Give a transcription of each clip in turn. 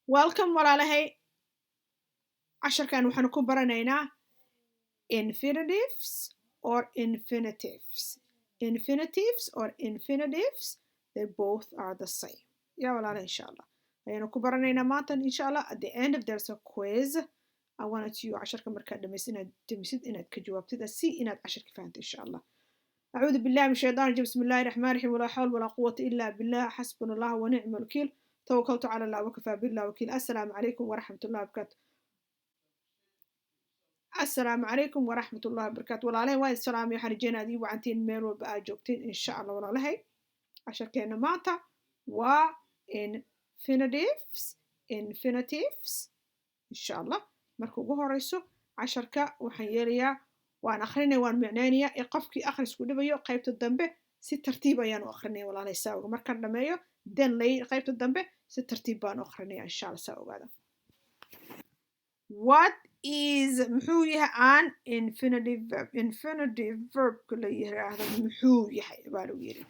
Welcome walaalahay casharkan waxaan ku baranaynaa infinitives or infinitives. Infinitives or infinitives, they both are the same. Ya walaala inshallah. Ayaan ku baranaynaa maanta inshallah. At the end of there's a quiz. I wanted you casharka markaad dhamaysid inaad ka jawaabtid si inaad casharka fahanto inshallah. أعوذ بالله من الشيطان الرجيم بسم الله الرحمن الرحيم ولا حول ولا قوة إلا بالله حسبنا الله ونعم الوكيل توكلت على الله وكفى بالله وكيل. السلام عليكم ورحمة الله وبركاته. السلام عليكم ورحمة الله وبركاته. والله وايد السلام يا حرجينا دي وعنتين ميل وبقى جوبتين إن شاء الله. والله عشان كنا معتا و infinitives إن شاء الله مركو جوه رئيسه عشركة وحيريا وأنا آخرين وأنا معنانية إيقافكي آخر سكود بيو قيبة الدنبة ست ترتيبا يانو آخرين ولا يساوي مركان لما يو دين لي قيبة الدنبة ست ترتيبا آخرين إن شاء الله ساوي هذا. What is محويها an infinitive verb? Infinitive verb كله هذا محويها يبالو يري.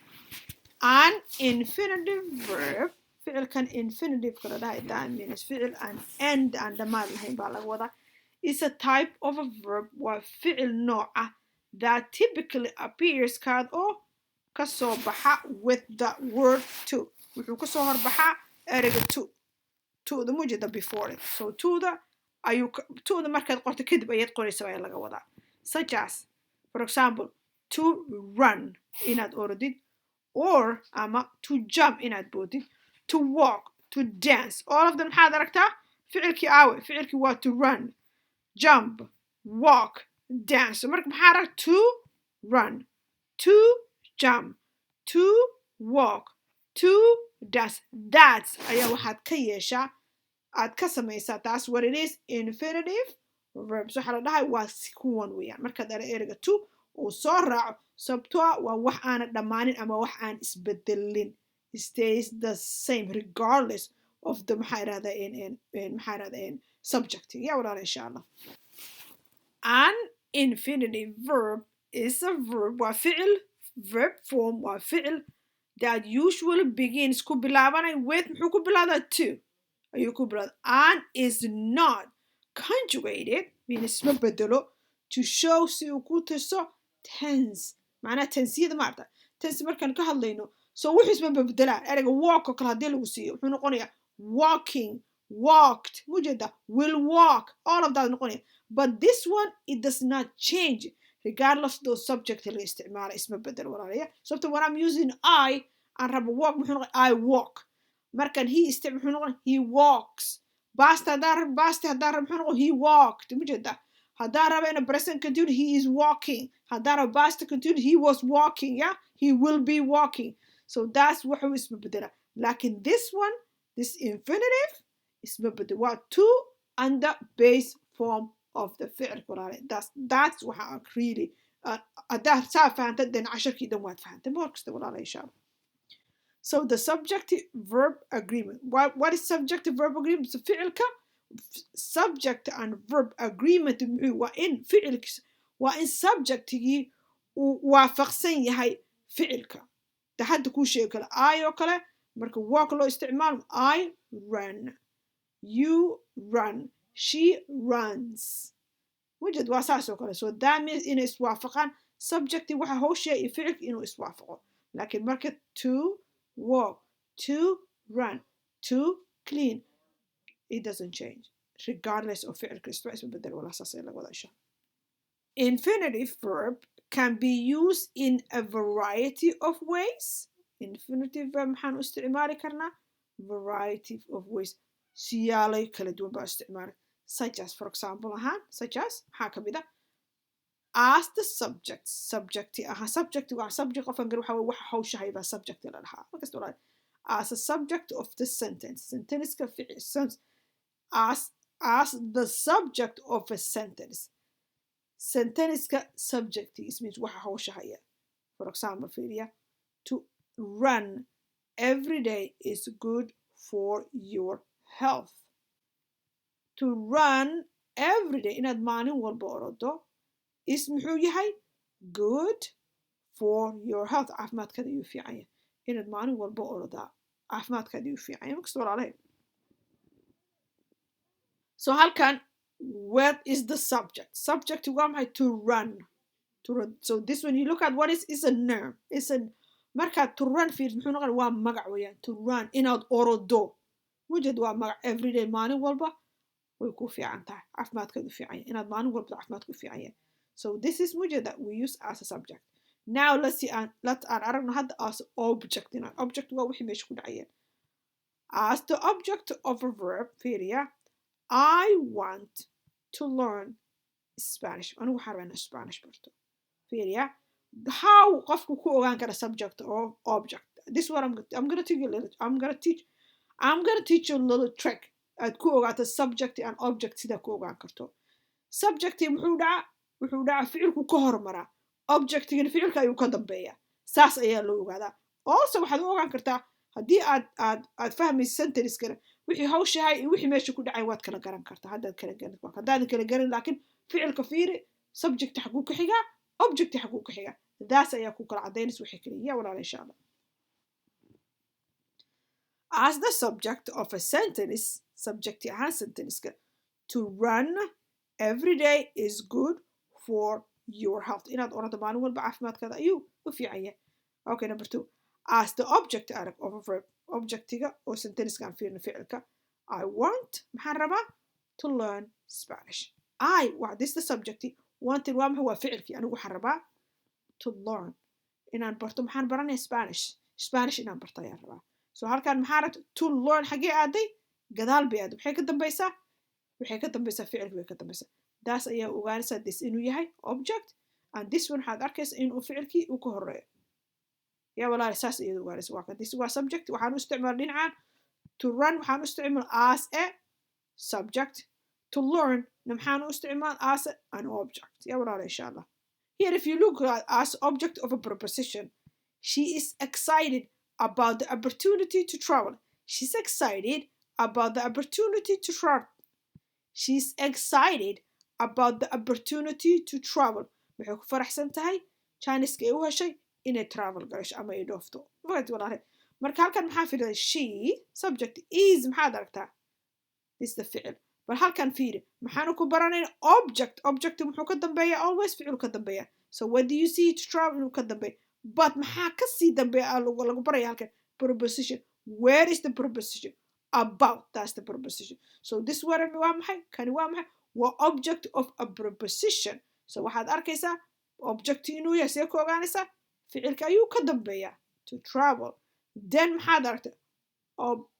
An infinitive verb فعل كان infinitive كله that means فعل an end and the mal هين بالغ وضع is a type of a verb وفعل نوعه that typically appears كاد أو كسو بحا with the word to وحو كسو هربحا أرجع to the موجودة before it. So to the to the market قرت كده بيد قري سواء لقى وضع such as for example to run in ad already or أما to jump in ad body to walk to dance all of them حاضركتا فعلك أوي فعلك what to run jump walk dance مرك محارك to run to jump to walk to dance that's أيها واحد كيشة aad ka samaysaa taas what it is infinitive verbs waxa la dhahay waa kuwan weeyaan marka dara ereyga to uu soo raaco sababtoo ah waa wax aan dhamaanin ama wax aan isbedelin stays the same regardless of the subject ya walaal insha Allah. An infinitive verb is a verb waa ficil verb form waa ficil that usually begins ku bilaabanay with muxuu ku bilaabaa to and is not conjugated means ما بدلو to show si uu ku tuso tense معناها tensiyada ma arta tense markaan ka hadlayno so wuxuu isma bedelaa ereyga walk oo kale hadii lagu siiyo wuxuu noqonayaa walking walked mujeda will walk all of that noqonaya but this one it does not change regardless of the subject la isticmaala isma bedel walaalayaa sababta when I'm using I aan rabo walk muxuu noqonayaa I walk markan he walks basta hadar he walked mujeda hadar raba in a present continuous he is walking hadar raba past continuous he was walking yeah he will be walking so that's what isma bedela lakin this one this infinitive isma bedel waa to and the base form of the fi'l walaale that's what I really hadar saa fahantay dan casharkii dan waad fahantay markasta walaale insha Allah. So the subjective verb agreement. What is subjective verb agreement? So فعلك subject and verb agreement وإن subject وافقسن يهي فعلك. تحد كل شيء كلا I وكلا مركب walk له استعمال I run you run she runs وجد واساسه كلا so that means إنه إسوافقان subject وحا هو شيء فعلك إنه إسوافقه لكن مركب to walk to run to clean it doesn't change regardless of فعل كريستو اسم بدل ولا أساس إلا ولا شيء. Infinitive verb can be used in a variety of ways. Infinitive verb محن استعمالي كرنا variety of ways سيالي كلا دون باستعمال such as for example such as كميدا as the subject subject of انقر waxa hawsha hayba subject la dhahaa markaas walaal as a subject of the sentence ka fi'il as the subject of a sentence ka subject is means waxa hawsha haya for example fiiriya to run every day is good for your health to run every day inaad maalin walba orodo is muxuu yahay good for your health caafimaadkaada ayuu fiicanya inaad maalin walba orodaa caafimaadkaada ayuu fiicanya markasta walaalahay so halkan what is the subject waa maxay to run so this when you look at what is a noun is a marka to run fiir muxuu noqon waa magac weeyaan to run inaad orodo mujad waa magac everyday maalin walba way ku fiican tahay caafimaadkeedu fiican yahay inaad maalin walba caafimaadku fiican yahay so this is mujad that we use as a subject now let's see let's aragno hadda as object ina object waa wixii meesha ku dhacayeen as the object of a verb fiiriya I want to learn Spanish anigu waxaan rabaa inaan Spanish barto fiiriya how qofku ku ogaan kara subject or object this is what I'm going to teach you a little I'm going to teach you a little trick aad ku ogaato subject and object sida ku ogaan karto subject wuxuu dhaca ficilku ka hormaraa objectgana ficilka ayuu ka dambeeyaa saas ayaa loo ogaadaa also waxaad u ogaan kartaa haddii aad fahmayso sentence-kana wixii hawshahay iyo wixii meesha ku dhacay waad kala garan kartaa haddaad kala garan haddaadan kala garan laakiin ficilka fiiri subject xaguu ka xigaa object xaguu ka xigaa daas ayaa ku kala cadaynaysa waxay kala yihiin walaal insha Allah as the subject of a sentence subject ahaan sentence-ka to run every day is good for your health inaad orado maalin walba caafimaadkaada ayuu u fiican yahay okay number 2 as the object of a verb objectiga oo sentence-kan fiirna ficilka I want maxaan rabaa to learn Spanish this is the subject wanted waa maxay waa ficilkii anigu waxaan rabaa to learn inaan barto maxaan baranaya Spanish inaan barto ayaan rabaa so halkan maxaa rabta to learn xagee aaday gadaal bay aaday waxay ka dambaysaa ficilkii bay ka dambaysaa daas ayaa ogaanaysaa this inuu yahay object and this one waxaad arkaysa inuu ficilkii uu ka horeeyo يا والله أساس إيه دوغاري سواك this was subject وحنو استعمل دينعان to run وحنو استعمل as a subject to learn نمحنو استعمل as an object يا والله إن شاء الله here if you look at as object of a preposition she is excited about the opportunity to travel she's excited about the opportunity to travel she's excited about the opportunity to travel maxay ku faraxsan tahay Chinese-ka u heshay inay travel gasho ama ay dhoofto waqti walaal marka halkan maxaa fiiray she subject is maxaad aragtaa this the ficil bal halkan fiiri maxaanu ku baranayna object muxuu ka dambeeyaa always ficil ka dambeeyaa so what do you see to travel ka dambeeya but maxaa ka sii dambeeya lagu baraya halkan preposition where is the preposition about that's the preposition so this word waa maxay kani waa maxay waa object of a preposition so waxaad arkaysaa object inuu yahay see ku ogaanaysaa ficilka ayuu ka dambeeyaa to travel then maxaad aragtay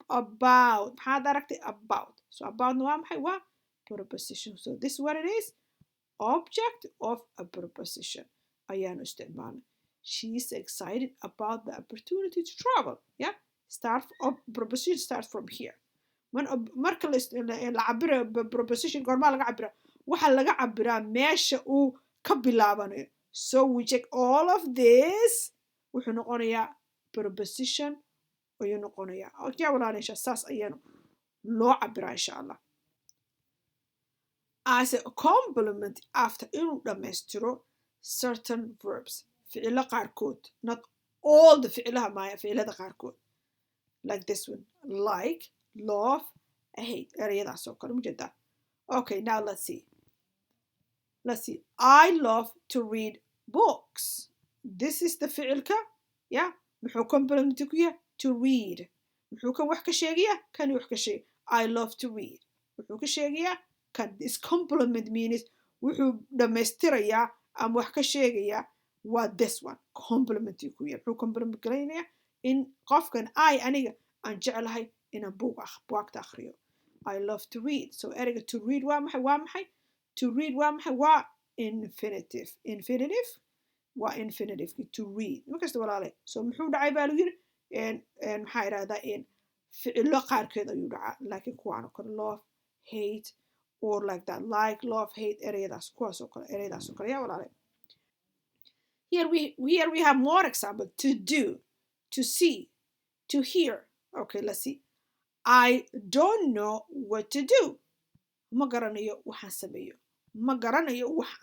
about maxaad aragtay about so about waa maxay waa preposition so this what it is object of a preposition ayaanu isticmaalnay she is excited about the opportunity to travel yeah preposition starts from here marka la cabiro preposition goormaa laga cabira waxa laga cabiraa meesha uu ka bilaabanayo so we check all of this wuxuu noqonayaa preposition ayuu noqonayaa okay walaalayasha saas ayaanu loo cabiraa insha Allah as a complement after inuu dhammaystiro certain verbs ficilo qaarkood not all the ficilaha maaya ficilada qaarkood like this one like love hate ereyadaas oo kale mujeedaa okay now let's see I love to read books this is the ficilka yeah muxuu complement ku yahay to read muxuu kan wax ka sheegaya kan wax ka sheeg I love to read muxuu ka sheegaya kan this complement means wuxuu dhammaystirayaa ama wax ka sheegaya waa this one complement ku yahay muxuu complement galaynayaa in qofkan aniga aan jeclahay inaan buugta akhriyo I love to read so ereyga to read waa maxay to read waa maxay waa infinitive waa infinitive to read markasta walaale so muxuu dhacay baa lagu yiri maxaa iraahdaa ficilo qaarkeed ayuu dhacaa laakiin kuwaan oo kale love hate or like that like love hate ereyadaas kuwaas oo kale yaa walaale here we have more example to do to see to hear okay let's see I don't know what to do ma garanayo wax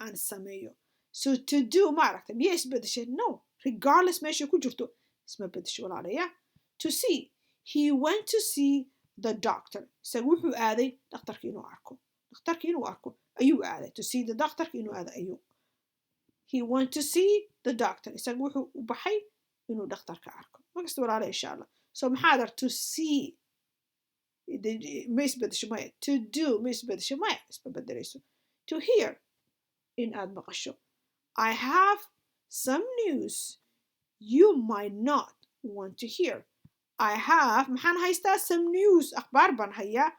aan sameeyo so to do ma aragtay miyaa isbedeshay no regardless meesha ku jirto isma bedesho walaalaya to see he went to see the doctor isaga wuxuu aaday dhakhtarka inuu arko dhakhtarka inuu arko ayuu aaday. To see the doctor inuu aaday ayuu. He went to see the doctor. isaga wuxuu u baxay inuu dhakhtarka arko. Markasta walaalahay insha Allah. So maxaa dar to see ma isbedesho maya. To do ma isbedesho maya. Isbeddelayso. To hear in aad maqasho. I have some news you might not want to hear. I have maxaan haystaa some news akhbaar baan hayaa.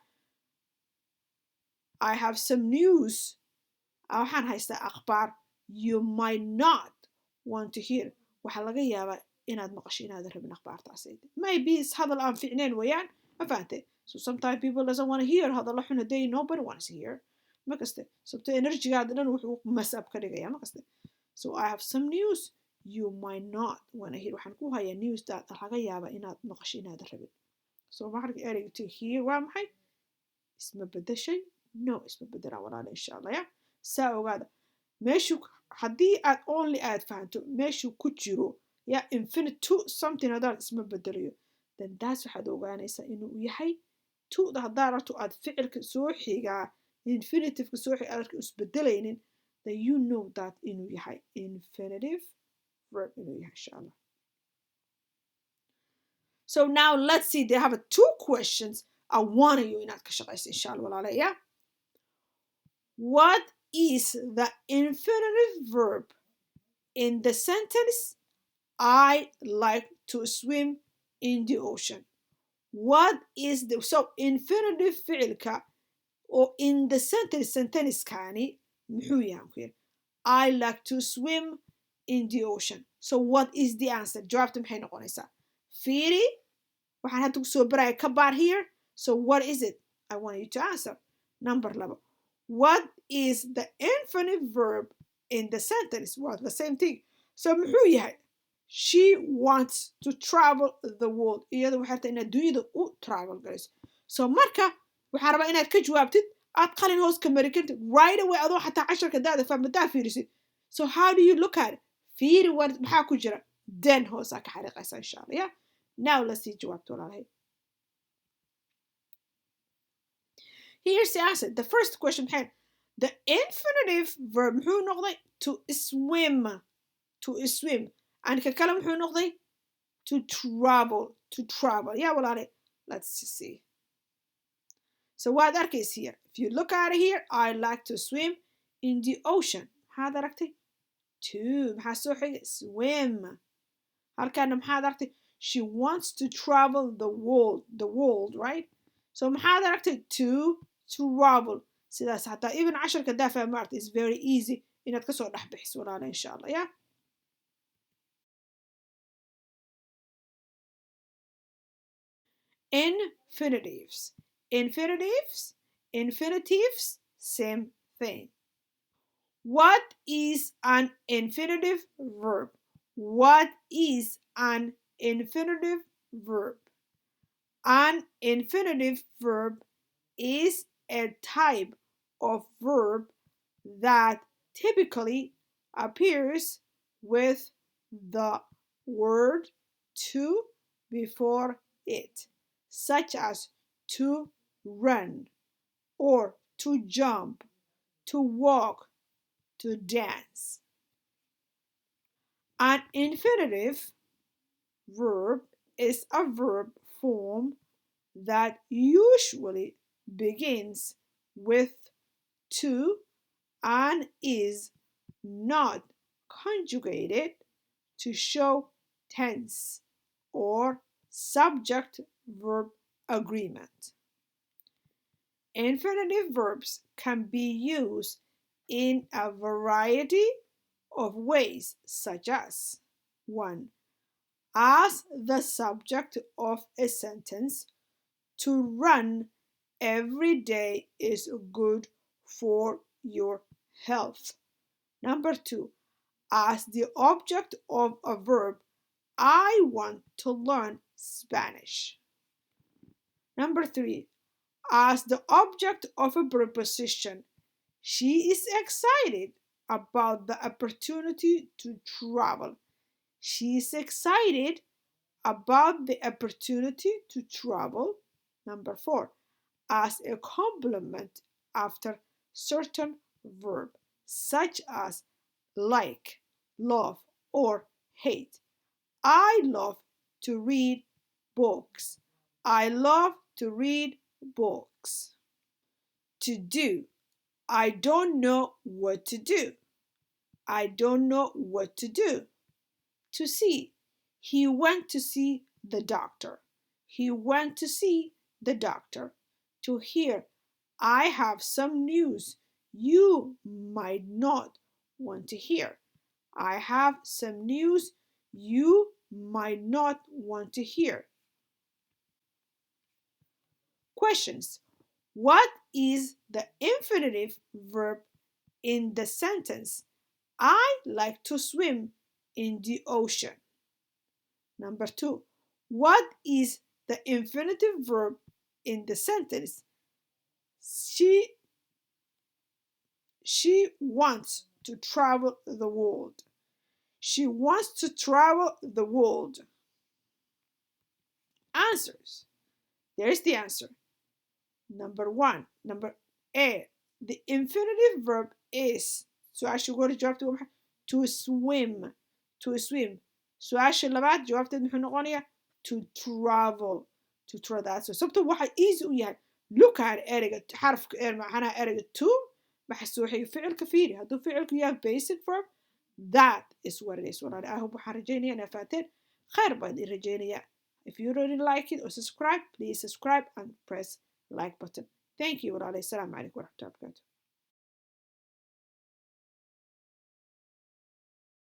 I have some news waxaan haystaa akhbaar you might not want to hear. waxaa laga yaabaa inaad maqasho inaadan rabin akhbaartaas. Maybe is hadal aan fiicnayn weeyaan. Ma fahantay? So sometimes people doesn't want to hear hadallo xun haday nobody wants to hear. Ma kaste sababto energygaada dhan wuxuu mess up ka dhigayaa. Ma kaste so I have some news you might not want to hear. waxaan ku hayaa news that laga yaabaa inaad maqasho inaadan rabin. So marka ereyga to hear waa maxay? isma bedeshay? No, isma bedelaa walaala insha Allah. Ya saa ogaada meeshu haddii aad only aad fahanto meeshu ku jiro ya infinite to something haddaad isma bedelayo, then that's waxaad ogaanaysaa inuu yahay to-da haddaa rabto aad ficilka soo xigaa infinitiveka soo xiga aad isbedelaynin, then you know that inuu yahay infinitive verb inuu yahay insha Allah. So now let's see, they have two questions I want you inaad ka shaqayso insha Allah walaala. Ya what is the infinitive verb in the sentence I like to swim in the ocean? What is the so infinitive ficilka or in the sentence kani muxuu yahay ku yiri I like to swim in the ocean. So what is the answer? jawaabta maxay noqonaysaa? fiiri waxaan hadda ku soo baraya ka baar here. So what is it? I want you to answer. Number 2. What is the infinitive verb in the sentence? Well, the same thing. So muxuu yahay? She wants to travel the world. iyadu waxay rabtaa inaad dunyada u travel garayso. So marka waxaa rabaa inaad ka jawaabtid aad qalin hoos ka mari kartid right away adoo xataa casharka daada fahmadaa fiirisid. So how do you look at it? fiiri maxaa ku jira then hoosaa ka xariiqaysa insha Allah. Yeah? Now let's see jawaabta walaalahay. Here's the answer. The first question had the infinitive verb muxuu noqday to swim. To swim. And ka kale muxuu noqday to travel. To travel. Yeah, walaalahay. Let's see. So what arkaysa here? If you look at it here, I like to swim in the ocean. maxaad aragtay? To. maxaa soo xigay? Swim. halkaana maxaad aragtay? She wants to travel the world, right? So maxaad aragtay? To travel. sidaas hataa even casharka daafa maarta is very easy inaad kasoo dhex bixiso walaala insha Allah. Yeah? Infinitives. Infinitives, same thing. What is an infinitive verb? What is an infinitive verb? An infinitive verb is a type of verb that typically appears with the word to before it, such as to run or to jump, to walk, to dance. An infinitive verb is a verb form that usually begins with to and is not conjugated to show tense or subject-verb agreement. Infinitive verbs can be used in a variety of ways, such as 1. As the subject of a sentence, to run every day is good for your health. Number 2. As the object of a verb, I want to learn Spanish. Number 3. As the object of a preposition, she is excited about the opportunity to travel. She is excited about the opportunity to travel. Number 4. As a complement after certain verb, such as like, love, or hate. I love to read books. I love to read books. To do. I don't know what to do. I don't know what to do. To see. He went to see the doctor. He went to see the doctor. To hear. I have some news you might not want to hear. I have some news you might not want to hear. Questions. What is the infinitive verb in the sentence? I like to swim in the ocean. Number 2. What is the infinitive verb in the sentence? She wants to travel the world. She wants to travel the world. Answers. There's the answer. Number 1. Number A. The infinitive verb is. سؤال قولي جوابته to swim. To swim. سؤال labaad jawaabteed muxuu noqonayaa to travel. To travel. That's so. sababta waxa easy u yahay. Look at ereyga xarafka macnaha ereyga to maxaa xiga ficilka fiiri hadduu ficilku yahay basic verb that is what it is. walaal I hope waxaan rajaynayaa inaad faateen khayr baan idin rajaynayaa. If you really like it or subscribe, please subscribe and press like button. Thank you. Assalamu alaikum warahmatullahi wabarakatuh.